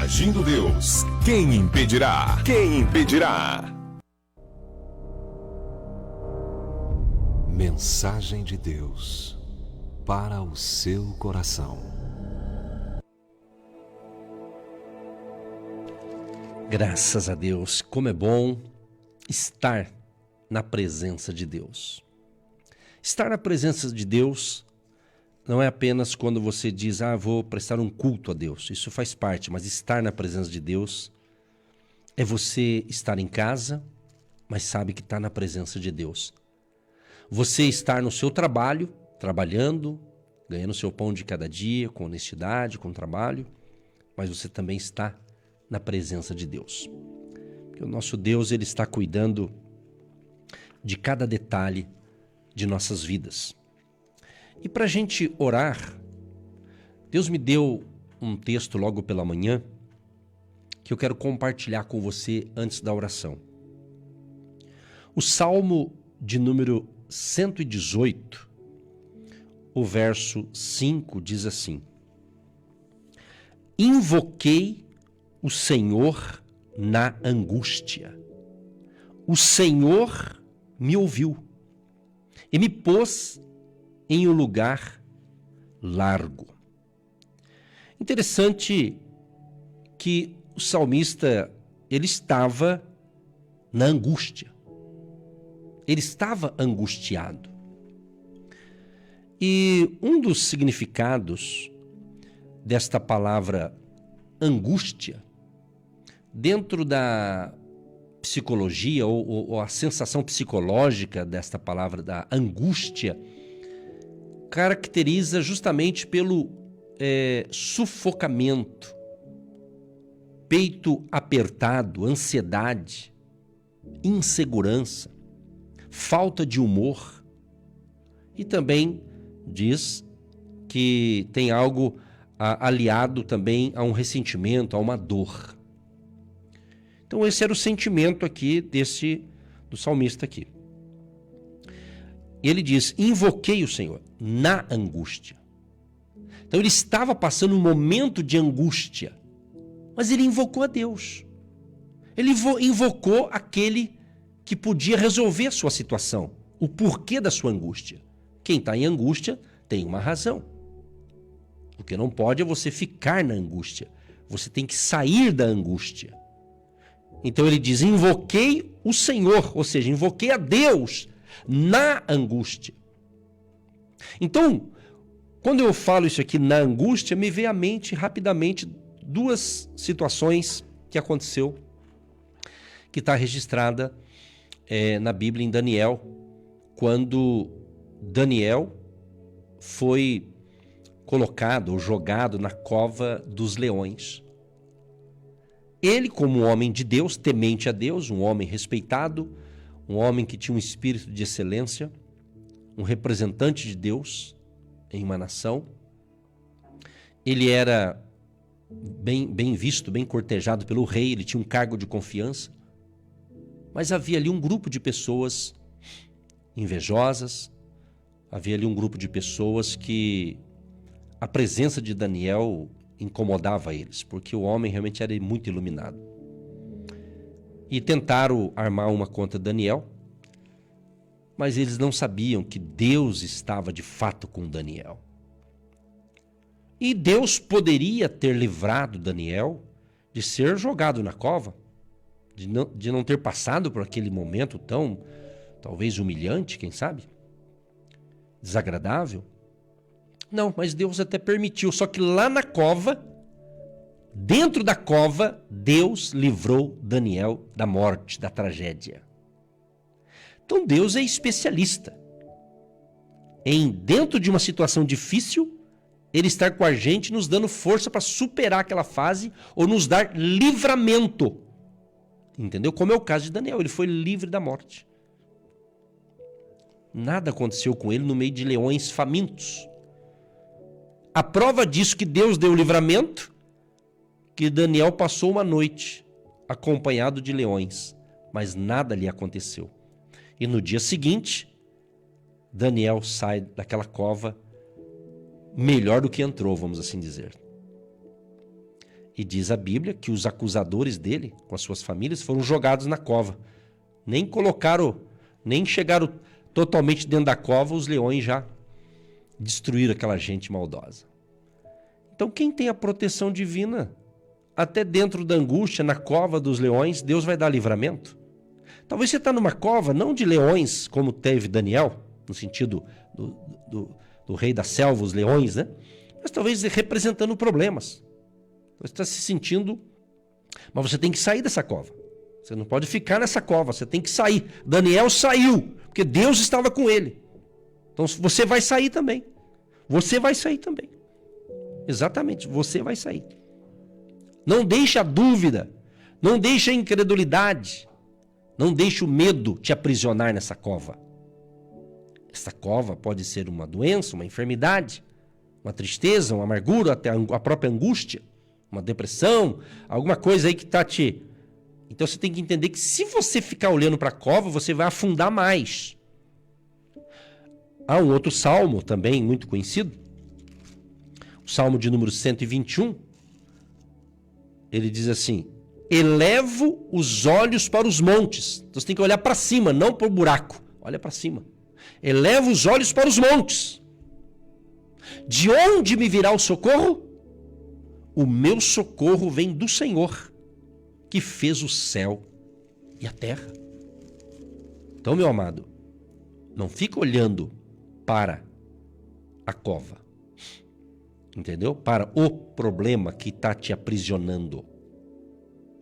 Agindo Deus, quem impedirá? Quem impedirá? Mensagem de Deus para o seu coração. Graças a Deus, como é bom estar na presença de Deus. Estar na presença de Deus não é apenas quando você diz, vou prestar um culto a Deus. Isso faz parte, mas estar na presença de Deus é você estar em casa, mas sabe que está na presença de Deus. Você estar no seu trabalho, trabalhando, ganhando seu pão de cada dia, com honestidade, com trabalho, mas você também está na presença de Deus. Porque o nosso Deus, Ele está cuidando de cada detalhe de nossas vidas. E para a gente orar, Deus me deu um texto logo pela manhã que eu quero compartilhar com você antes da oração. O Salmo de número 118, o verso 5 diz assim: Invoquei o Senhor na angústia. O Senhor me ouviu e me pôs em um lugar largo. Interessante que o salmista, ele estava na angústia. Ele estava angustiado. E um dos significados desta palavra angústia, dentro da psicologia ou a sensação psicológica desta palavra da angústia, caracteriza justamente pelo sufocamento, peito apertado, ansiedade, insegurança, falta de humor. E também diz que tem algo aliado também a um ressentimento, a uma dor. Então esse era o sentimento aqui do salmista aqui. Ele diz, invoquei o Senhor na angústia. Então ele estava passando um momento de angústia, mas ele invocou a Deus. Ele invocou aquele que podia resolver a sua situação, o porquê da sua angústia. Quem está em angústia tem uma razão. O que não pode é você ficar na angústia. Você tem que sair da angústia. Então ele diz, invoquei o Senhor, ou seja, invoquei a Deus na angústia. Então, quando eu falo isso aqui na angústia, me vem à mente rapidamente duas situações que aconteceu, que está registrada na Bíblia em Daniel, quando Daniel foi colocado ou jogado na cova dos leões. Ele, como um homem de Deus, temente a Deus, um homem respeitado, um homem que tinha um espírito de excelência, um representante de Deus em uma nação. Ele era bem visto, bem cortejado pelo rei, ele tinha um cargo de confiança. Mas havia ali um grupo de pessoas invejosas, havia ali um grupo de pessoas que a presença de Daniel incomodava eles, porque o homem realmente era muito iluminado. E tentaram armar uma contra Daniel, mas eles não sabiam que Deus estava de fato com Daniel. E Deus poderia ter livrado Daniel de ser jogado na cova, de não ter passado por aquele momento tão, talvez humilhante, quem sabe? Desagradável. Não, mas Deus até permitiu, só que lá na cova, dentro da cova, Deus livrou Daniel da morte, da tragédia. Então Deus é especialista em, dentro de uma situação difícil, Ele estar com a gente, nos dando força para superar aquela fase ou nos dar livramento. Entendeu? Como é o caso de Daniel, ele foi livre da morte. Nada aconteceu com ele no meio de leões famintos. A prova disso que Deus deu o livramento, que Daniel passou uma noite acompanhado de leões, mas nada lhe aconteceu. E no dia seguinte, Daniel sai daquela cova melhor do que entrou, vamos assim dizer. E diz a Bíblia que os acusadores dele, com as suas famílias, foram jogados na cova. Nem chegaram totalmente dentro da cova, os leões já destruíram aquela gente maldosa. Então quem tem a proteção divina, até dentro da angústia, na cova dos leões, Deus vai dar livramento. Talvez você está numa cova, não de leões, como teve Daniel, no sentido do rei da selva, os leões, né? Mas talvez representando problemas. Você está se sentindo... Mas você tem que sair dessa cova. Você não pode ficar nessa cova, você tem que sair. Daniel saiu, porque Deus estava com ele. Então você vai sair também. Você vai sair também. Exatamente, você vai sair. Não deixe a dúvida, não deixe a incredulidade, não deixe o medo te aprisionar nessa cova. Essa cova pode ser uma doença, uma enfermidade, uma tristeza, uma amargura, até a própria angústia, uma depressão, alguma coisa aí que está te... Então você tem que entender que se você ficar olhando para a cova, você vai afundar mais. Há um outro salmo também muito conhecido, o salmo de número 121, ele diz assim: elevo os olhos para os montes. Então você tem que olhar para cima, não para o buraco. Olha para cima. Elevo os olhos para os montes. De onde me virá o socorro? O meu socorro vem do Senhor, que fez o céu e a terra. Então, meu amado, não fica olhando para a cova. Entendeu? Para o problema que está te aprisionando.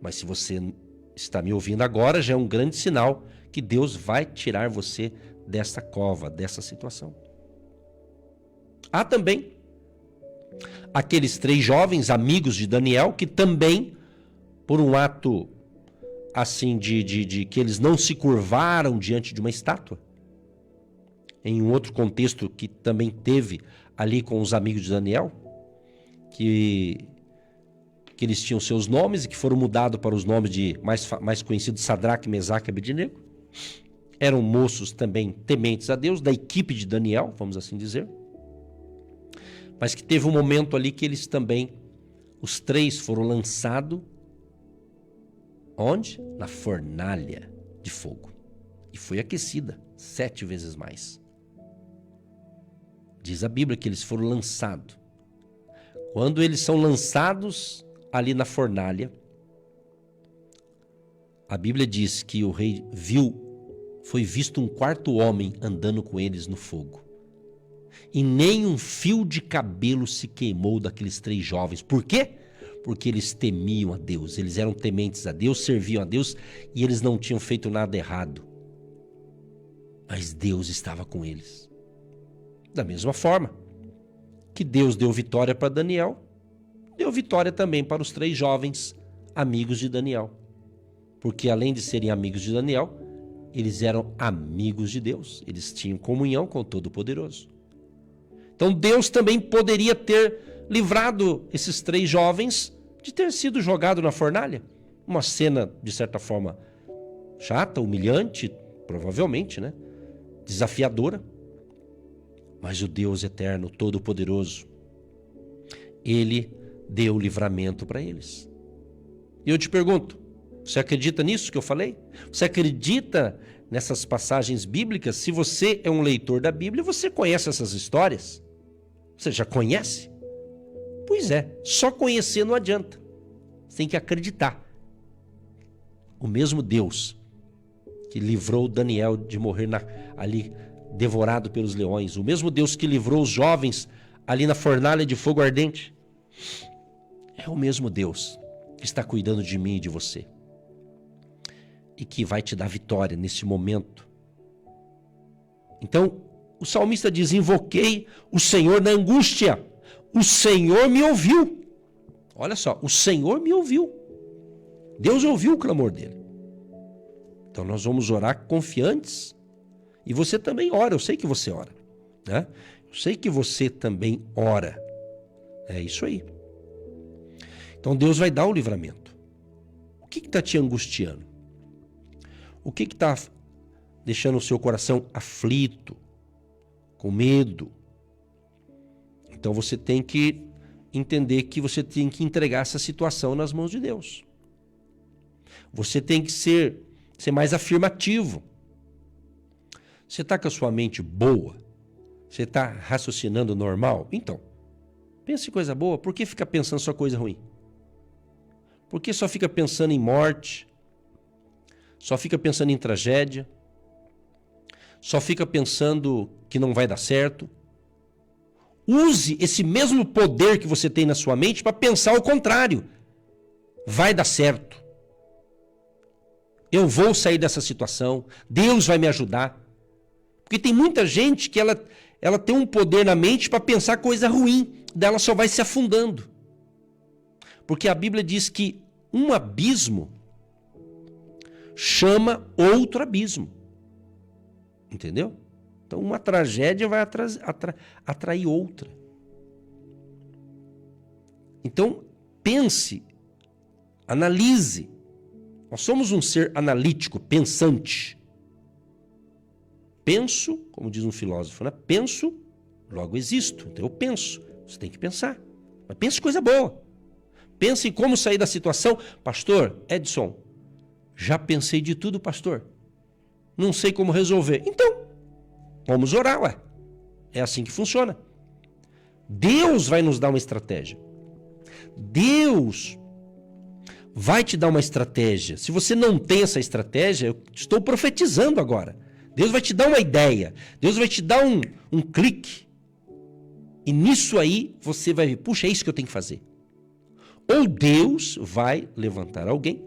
Mas se você está me ouvindo agora, já é um grande sinal que Deus vai tirar você dessa cova, dessa situação. Há também aqueles 3 jovens amigos de Daniel que também, por um ato assim de que eles não se curvaram diante de uma estátua, em um outro contexto que também teve ali com os amigos de Daniel, que eles tinham seus nomes e que foram mudados para os nomes de mais conhecidos, Sadraque, Mesaque e Abednego. Eram moços também tementes a Deus, da equipe de Daniel, vamos assim dizer. Mas que teve um momento ali que eles também, os 3 foram lançados, onde? Na fornalha de fogo. E foi aquecida 7 vezes mais. Diz a Bíblia que eles foram lançados. Quando eles são lançados ali na fornalha, a Bíblia diz que o rei foi visto um 4º homem andando com eles no fogo. E nem um fio de cabelo se queimou daqueles 3 jovens. Por quê? Porque eles temiam a Deus, eles eram tementes a Deus, serviam a Deus e eles não tinham feito nada errado. Mas Deus estava com eles. Da mesma forma que Deus deu vitória para Daniel, deu vitória também para os 3 jovens amigos de Daniel. Porque além de serem amigos de Daniel, eles eram amigos de Deus. Eles tinham comunhão com o Todo-Poderoso. Então Deus também poderia ter livrado esses 3 jovens de ter sido jogado na fornalha. Uma cena, de certa forma, chata, humilhante, provavelmente, né? Desafiadora. Mas o Deus eterno, todo-poderoso, Ele deu livramento para eles. E eu te pergunto, você acredita nisso que eu falei? Você acredita nessas passagens bíblicas? Se você é um leitor da Bíblia, você conhece essas histórias? Você já conhece? Pois é, só conhecer não adianta. Você tem que acreditar. O mesmo Deus que livrou Daniel de morrer ali devorado pelos leões, o mesmo Deus que livrou os jovens ali na fornalha de fogo ardente, é o mesmo Deus que está cuidando de mim e de você e que vai te dar vitória nesse momento. Então, o salmista diz: invoquei o Senhor na angústia, o Senhor me ouviu. Olha só, o Senhor me ouviu. Deus ouviu o clamor dele. Então nós vamos orar confiantes. E você também ora, eu sei que você ora, né? Eu sei que você também ora. É isso aí. Então Deus vai dar o livramento. O que está te angustiando? O que está deixando o seu coração aflito, com medo? Então você tem que entender que você tem que entregar essa situação nas mãos de Deus. Você tem que ser mais afirmativo. Você está com a sua mente boa? Você está raciocinando normal? Então, pense em coisa boa. Por que fica pensando só coisa ruim? Por que só fica pensando em morte? Só fica pensando em tragédia? Só fica pensando que não vai dar certo? Use esse mesmo poder que você tem na sua mente para pensar o contrário. Vai dar certo. Eu vou sair dessa situação. Deus vai me ajudar. Porque tem muita gente que ela tem um poder na mente para pensar coisa ruim. Daí ela só vai se afundando. Porque a Bíblia diz que um abismo chama outro abismo. Entendeu? Então uma tragédia vai atrair outra. Então pense, analise. Nós somos um ser analítico, pensante. Penso, como diz um filósofo, né? Penso, logo existo. Então eu penso. Você tem que pensar. Mas pense coisa boa. Pense em como sair da situação. Pastor, Edson, já pensei de tudo, pastor. Não sei como resolver. Então, vamos orar, ué. É assim que funciona. Deus vai nos dar uma estratégia. Deus vai te dar uma estratégia. Se você não tem essa estratégia, eu estou profetizando agora. Deus vai te dar uma ideia. Deus vai te dar um clique. E nisso aí, você vai ver, puxa, é isso que eu tenho que fazer. Ou Deus vai levantar alguém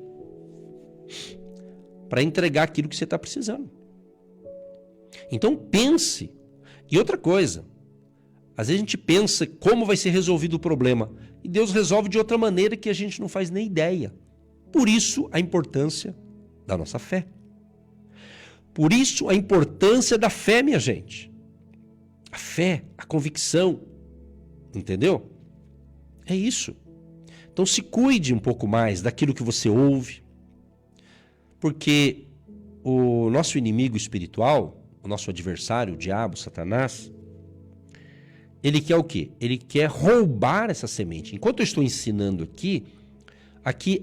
para entregar aquilo que você está precisando. Então pense. E outra coisa, às vezes a gente pensa como vai ser resolvido o problema e Deus resolve de outra maneira que a gente não faz nem ideia. Por isso a importância da nossa fé. Por isso a importância da fé, minha gente. A fé, a convicção, entendeu? É isso. Então se cuide um pouco mais daquilo que você ouve, porque o nosso inimigo espiritual, o nosso adversário, o diabo, Satanás, ele quer o quê? Ele quer roubar essa semente. Enquanto eu estou ensinando aqui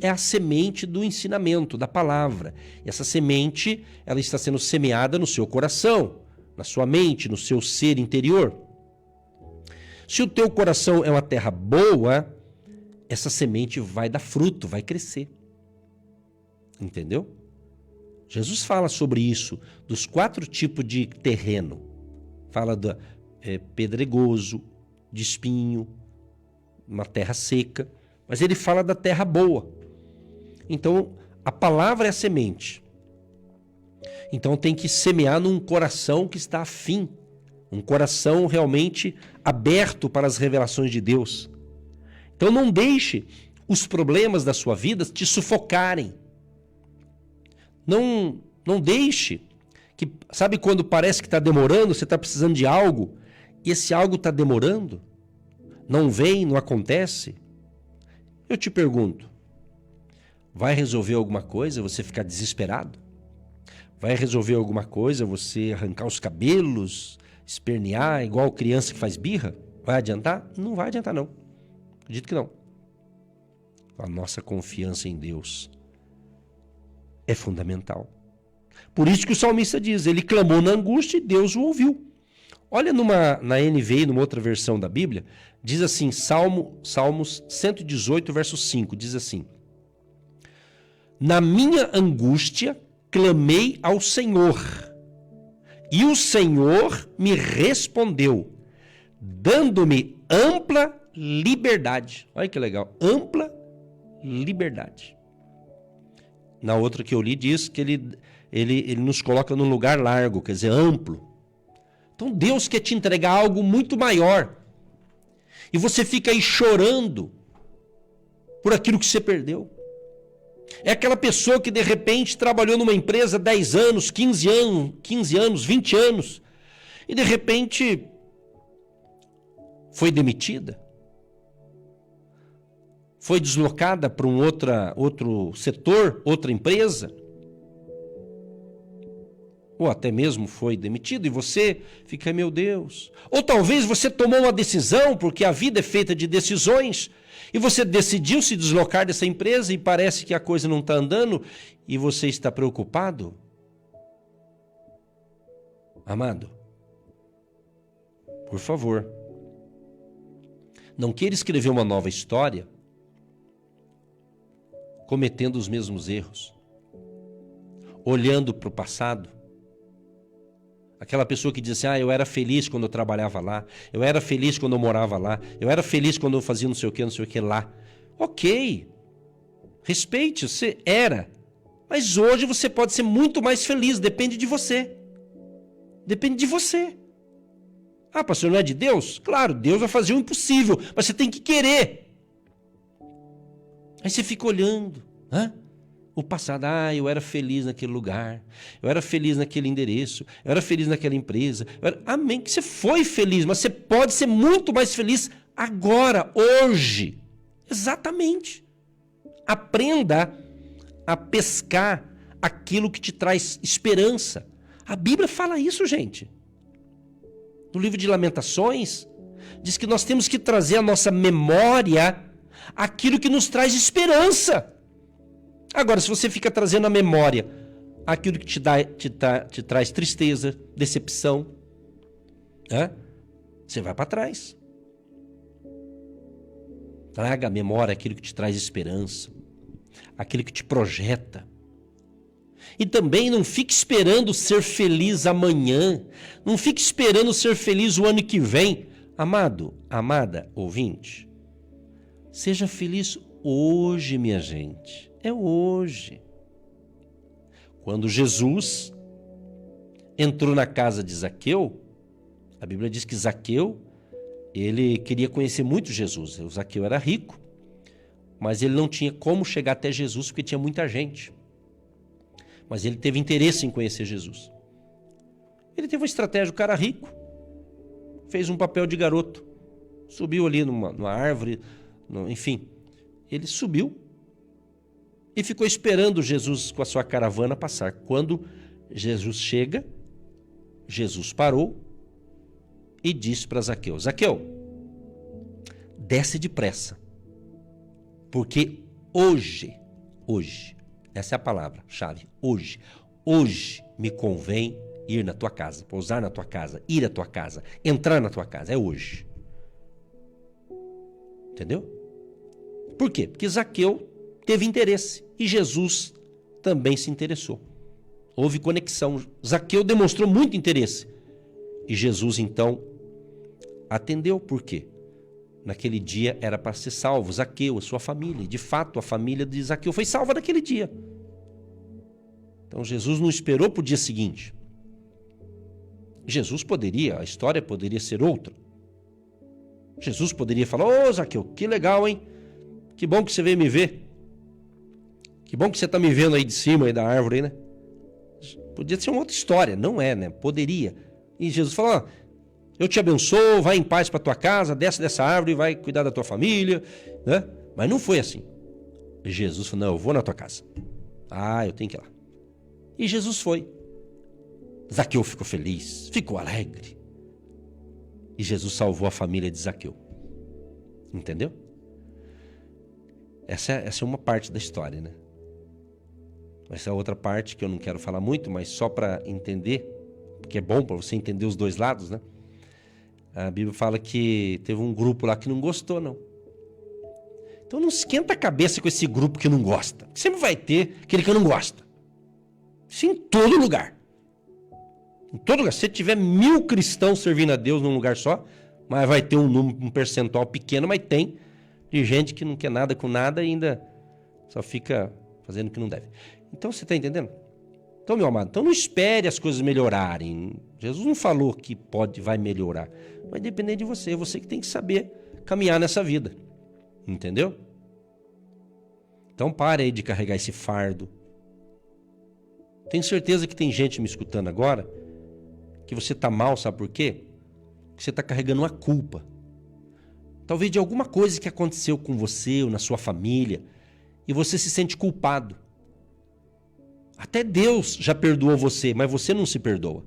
é a semente do ensinamento, da palavra. E essa semente, ela está sendo semeada no seu coração, na sua mente, no seu ser interior. Se o teu coração é uma terra boa, essa semente vai dar fruto, vai crescer. Entendeu? Jesus fala sobre isso, dos 4 tipos de terreno. Fala do pedregoso, de espinho, uma terra seca. Mas ele fala da terra boa. Então, a palavra é a semente. Então tem que semear num coração que está afim. Um coração realmente aberto para as revelações de Deus. Então não deixe os problemas da sua vida te sufocarem. Não deixe que, sabe quando parece que está demorando, você está precisando de algo, e esse algo está demorando? Não vem, não acontece? Eu te pergunto, vai resolver alguma coisa você ficar desesperado? Vai resolver alguma coisa você arrancar os cabelos, espernear igual criança que faz birra? Vai adiantar? Não vai adiantar não. Acredito que não. A nossa confiança em Deus é fundamental. Por isso que o salmista diz, ele clamou na angústia e Deus o ouviu. Olha na NVI, numa outra versão da Bíblia, diz assim, Salmos 118, verso 5, diz assim: na minha angústia clamei ao Senhor, e o Senhor me respondeu, dando-me ampla liberdade. Olha que legal, ampla liberdade. Na outra que eu li diz que ele nos coloca num lugar largo, quer dizer, amplo. Então Deus quer te entregar algo muito maior. E você fica aí chorando por aquilo que você perdeu. É aquela pessoa que de repente trabalhou numa empresa 10 anos, 15 anos, 20 anos, e de repente foi demitida. Foi deslocada para um outro setor, outra empresa. ou até mesmo foi demitido, e você fica, meu Deus. Ou talvez você tomou uma decisão, porque a vida é feita de decisões, e você decidiu se deslocar dessa empresa e parece que a coisa não está andando e você está preocupado. Amado, por favor, não queira escrever uma nova história cometendo os mesmos erros, olhando para o passado. Aquela pessoa que diz assim, eu era feliz quando eu trabalhava lá, eu era feliz quando eu morava lá, eu era feliz quando eu fazia não sei o que lá. Ok, respeite, você era, mas hoje você pode ser muito mais feliz, depende de você. Depende de você. Ah, pastor, não é de Deus? Claro, Deus vai fazer o impossível, mas você tem que querer. Aí você fica olhando, o passado, eu era feliz naquele lugar, eu era feliz naquele endereço, eu era feliz naquela empresa. Amém, que você foi feliz, mas você pode ser muito mais feliz agora, hoje. Exatamente. Aprenda a pescar aquilo que te traz esperança. A Bíblia fala isso, gente. No livro de Lamentações, diz que nós temos que trazer à nossa memória aquilo que nos traz esperança. Agora, se você fica trazendo à memória aquilo que te traz tristeza, decepção, você vai para trás. Traga à memória aquilo que te traz esperança, aquilo que te projeta. E também não fique esperando ser feliz amanhã, não fique esperando ser feliz o ano que vem. Amado, amada, ouvinte, seja feliz hoje, minha gente. É hoje. Quando Jesus entrou na casa de Zaqueu, a Bíblia diz que Zaqueu, ele queria conhecer muito Jesus. O Zaqueu era rico, mas ele não tinha como chegar até Jesus porque tinha muita gente. Mas ele teve interesse em conhecer Jesus. Ele teve uma estratégia, o cara rico, fez um papel de garoto, subiu ali numa árvore, enfim, ele subiu e ficou esperando Jesus com a sua caravana passar. Quando Jesus chega, Jesus parou e disse para Zaqueu, Zaqueu, desce depressa, porque hoje, essa é a palavra-chave, hoje me convém ir na tua casa, pousar na tua casa, ir à tua casa, entrar na tua casa, é hoje. Entendeu? Por quê? Porque Zaqueu teve interesse e Jesus também se interessou. Houve conexão. Zaqueu demonstrou muito interesse e Jesus então atendeu. Por quê? Naquele dia era para ser salvo Zaqueu, a sua família. E de fato, a família de Zaqueu foi salva naquele dia. Então Jesus não esperou para o dia seguinte. Jesus poderia, a história poderia ser outra. Jesus poderia falar, Zaqueu, que legal, hein? Que bom que você veio me ver. Que bom que você está me vendo aí de cima aí da árvore, né? Podia ser uma outra história, não é, né? Poderia. E Jesus falou, eu te abençoo, vai em paz para tua casa, desce dessa árvore e vai cuidar da tua família, né? Mas não foi assim. Jesus falou, não, eu vou na tua casa. Eu tenho que ir lá. E Jesus foi. Zaqueu ficou feliz, ficou alegre. E Jesus salvou a família de Zaqueu. Entendeu? Essa é uma parte da história, né? Essa é outra parte que eu não quero falar muito, mas só para entender, porque é bom para você entender os dois lados, né? A Bíblia fala que teve um grupo lá que não gostou, não. Então não esquenta a cabeça com esse grupo que não gosta. Sempre vai ter aquele que não gosta. Isso em todo lugar. Em todo lugar. Se tiver 1000 cristãos servindo a Deus num lugar só, mas vai ter um percentual pequeno, mas tem de gente que não quer nada com nada e ainda só fica fazendo o que não deve. Então você está entendendo? Então, meu amado, não espere as coisas melhorarem. Jesus não falou que vai melhorar. Vai depender de você. É você que tem que saber caminhar nessa vida. Entendeu? Então pare aí de carregar esse fardo. Tenho certeza que tem gente me escutando agora que você está mal, sabe por quê? Que você está carregando uma culpa. Talvez de alguma coisa que aconteceu com você ou na sua família e você se sente culpado. Até Deus já perdoou você, mas você não se perdoa.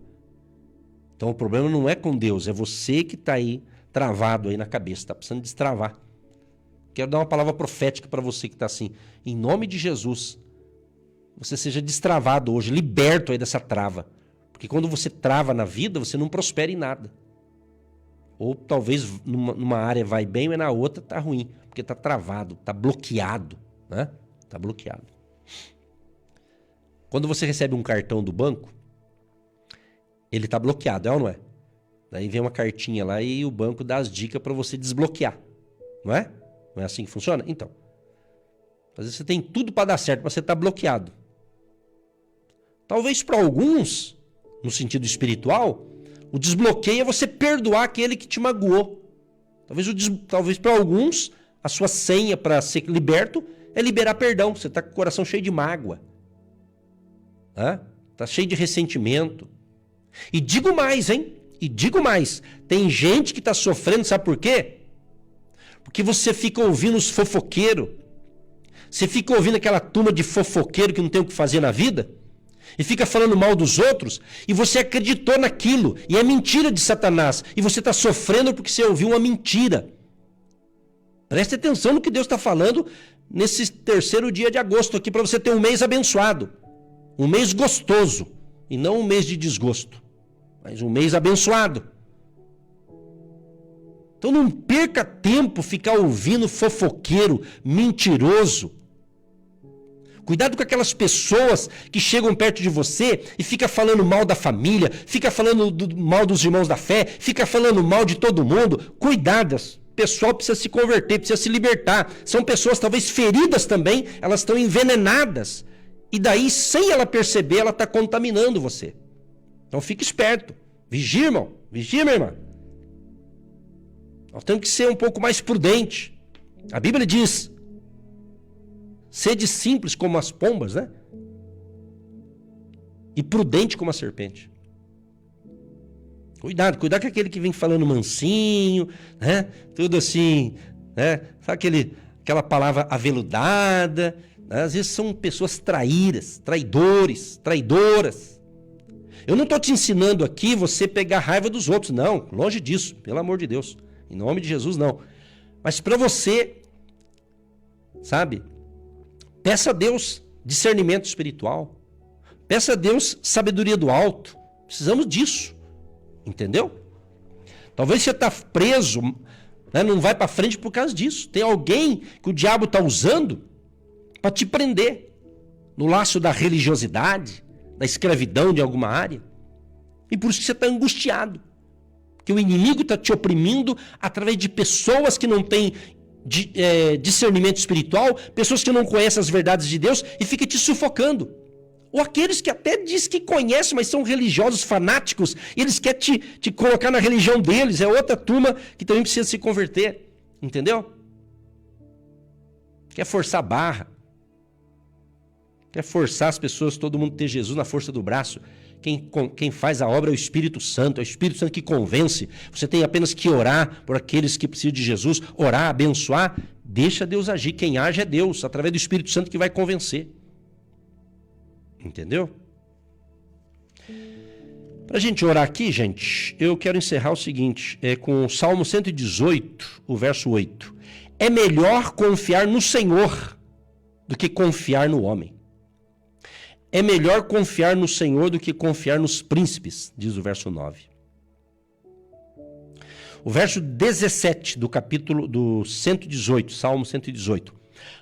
Então o problema não é com Deus, é você que está aí travado aí na cabeça, está precisando destravar. Quero dar uma palavra profética para você que está assim. Em nome de Jesus, você seja destravado hoje, liberto aí dessa trava. Porque quando você trava na vida, você não prospera em nada. Ou talvez numa área vai bem, mas na outra está ruim. Porque está travado, está bloqueado. Né? Está bloqueado. Quando você recebe um cartão do banco, ele está bloqueado, é ou não é? Daí vem uma cartinha lá e o banco dá as dicas para você desbloquear. Não é? Não é assim que funciona? Então, às vezes você tem tudo para dar certo, mas você está bloqueado. Talvez para alguns, no sentido espiritual, o desbloqueio é você perdoar aquele que te magoou. Talvez para alguns, a sua senha para ser liberto é liberar perdão. Você está com o coração cheio de mágoa. Está cheio de ressentimento. E digo mais, hein? E digo mais. Tem gente que está sofrendo, sabe por quê? Porque você fica ouvindo os fofoqueiros. Você fica ouvindo aquela turma de fofoqueiro que não tem o que fazer na vida. E fica falando mal dos outros. E você acreditou naquilo. E é mentira de Satanás. E você está sofrendo porque você ouviu uma mentira. Preste atenção no que Deus está falando nesse 3º dia de agosto aqui para você ter um mês abençoado. Um mês gostoso. E não um mês de desgosto. Mas um mês abençoado. Então não perca tempo ficar ouvindo fofoqueiro, mentiroso. Cuidado com aquelas pessoas que chegam perto de você e fica falando mal da família, fica falando mal dos irmãos da fé, fica falando mal de todo mundo. Cuidado, o pessoal precisa se converter, precisa se libertar. São pessoas talvez feridas também, elas estão envenenadas. E daí, sem ela perceber, ela está contaminando você. Então fique esperto. Vigia, irmão. Vigia, minha irmã. Nós temos que ser um pouco mais prudentes. A Bíblia diz: sede simples como as pombas, né? E prudente como a serpente. Cuidado com aquele que vem falando mansinho, né? Tudo assim, né? Sabe aquela palavra aveludada, né? Às vezes são pessoas traidoras. Eu não estou te ensinando aqui você pegar raiva dos outros, não. Longe disso, pelo amor de Deus. Em nome de Jesus, não. Mas para você, sabe, peça a Deus discernimento espiritual. Peça a Deus sabedoria do alto. Precisamos disso. Entendeu? Talvez você está preso, né, não vai para frente por causa disso. Tem alguém que o diabo está usando para te prender no laço da religiosidade, da escravidão de alguma área. E por isso que você está angustiado. Que o inimigo está te oprimindo através de pessoas que não têm discernimento espiritual, pessoas que não conhecem as verdades de Deus e fica te sufocando. Ou aqueles que até diz que conhecem, mas são religiosos fanáticos, e eles querem te colocar na religião deles. É outra turma que também precisa se converter. Entendeu? Quer forçar a barra. Quer forçar as pessoas, todo mundo ter Jesus na força do braço. Quem faz a obra é o Espírito Santo. É o Espírito Santo que convence. Você tem apenas que orar por aqueles que precisam de Jesus. Orar, abençoar. Deixa Deus agir. Quem age é Deus, através do Espírito Santo que vai convencer. Entendeu? Para a gente orar aqui, gente, eu quero encerrar o seguinte, com o Salmo 118, o verso 8. É melhor confiar no Senhor do que confiar no homem. É melhor confiar no Senhor do que confiar nos príncipes, diz o verso 9. O verso 17 do capítulo do 118, Salmo 118.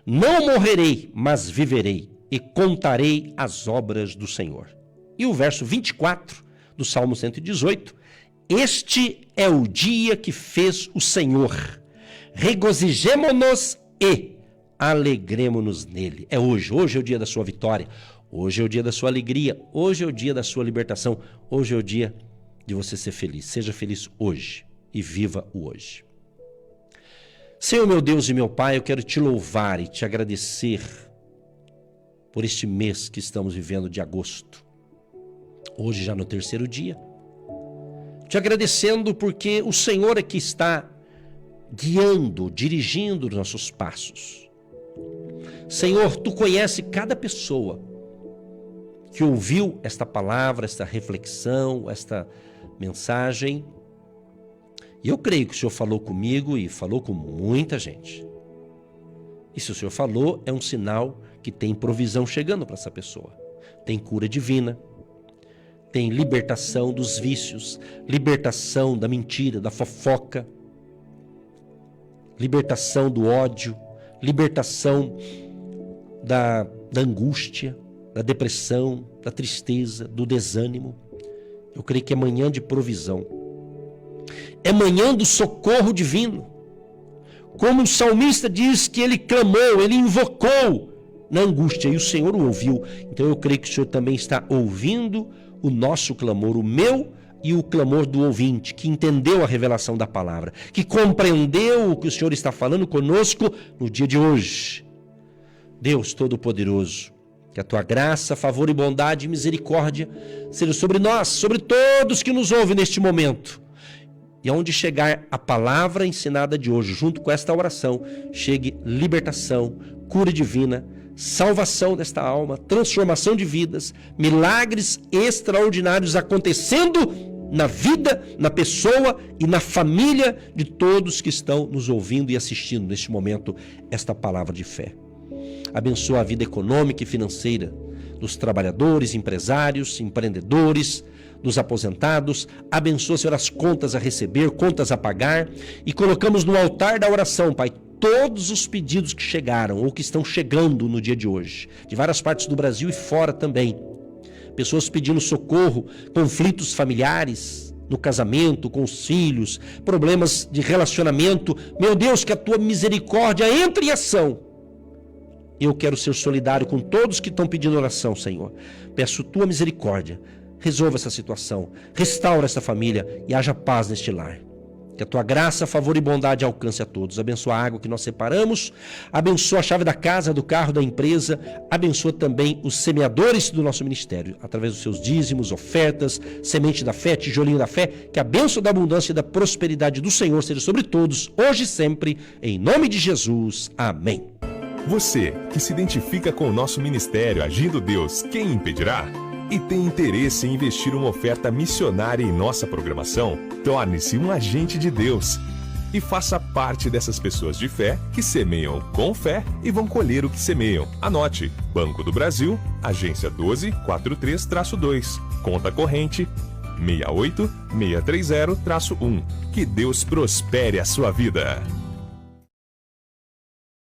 Não morrerei, mas viverei e contarei as obras do Senhor. E o verso 24 do Salmo 118. Este é o dia que fez o Senhor. Regozijemo-nos e alegremo-nos nele. É hoje. Hoje é o dia da sua vitória. Hoje é o dia da sua alegria. Hoje é o dia da sua libertação. Hoje é o dia de você ser feliz. Seja feliz hoje e viva o hoje. Senhor, meu Deus e meu Pai, eu quero te louvar e te agradecer por este mês que estamos vivendo de agosto. Hoje já no 3º dia. Te agradecendo porque o Senhor é que está guiando, dirigindo os nossos passos. Senhor, Tu conhece cada pessoa que ouviu esta palavra, esta reflexão, esta mensagem. E eu creio que o Senhor falou comigo e falou com muita gente. E se o Senhor falou, é um sinal que tem provisão chegando para essa pessoa. Tem cura divina, tem libertação dos vícios, libertação da mentira, da fofoca, libertação do ódio, libertação da angústia, da depressão, da tristeza, do desânimo. Eu creio que é manhã de provisão. É manhã do socorro divino. Como o salmista diz que ele clamou, ele invocou na angústia e o Senhor o ouviu. Então eu creio que o Senhor também está ouvindo o nosso clamor, o meu e o clamor do ouvinte, que entendeu a revelação da palavra, que compreendeu o que o Senhor está falando conosco no dia de hoje. Deus Todo-Poderoso, que a tua graça, favor e bondade e misericórdia seja sobre nós, sobre todos que nos ouvem neste momento. E aonde chegar a palavra ensinada de hoje, junto com esta oração, chegue libertação, cura divina, salvação desta alma, transformação de vidas, milagres extraordinários acontecendo na vida, na pessoa e na família de todos que estão nos ouvindo e assistindo neste momento esta palavra de fé. Abençoa a vida econômica e financeira dos trabalhadores, empresários, empreendedores, dos aposentados. Abençoa, Senhor, as contas a receber, contas a pagar. E colocamos no altar da oração, Pai, todos os pedidos que chegaram ou que estão chegando no dia de hoje, de várias partes do Brasil e fora também. Pessoas pedindo socorro, conflitos familiares, no casamento, com os filhos, problemas de relacionamento. Meu Deus, que a tua misericórdia entre em ação. Eu quero ser solidário com todos que estão pedindo oração, Senhor. Peço tua misericórdia. Resolva essa situação, restaura essa família e haja paz neste lar. Que a tua graça, favor e bondade alcance a todos. Abençoa a água que nós separamos, abençoa a chave da casa, do carro, da empresa, abençoa também os semeadores do nosso ministério, através dos seus dízimos, ofertas, semente da fé, tijolinho da fé. Que a bênção da abundância e da prosperidade do Senhor seja sobre todos, hoje e sempre, em nome de Jesus. Amém. Você que se identifica com o nosso ministério Agindo Deus, quem impedirá? E tem interesse em investir uma oferta missionária em nossa programação? Torne-se um agente de Deus e faça parte dessas pessoas de fé que semeiam com fé e vão colher o que semeiam. Anote: Banco do Brasil, agência 1243-2, conta corrente 68630-1. Que Deus prospere a sua vida.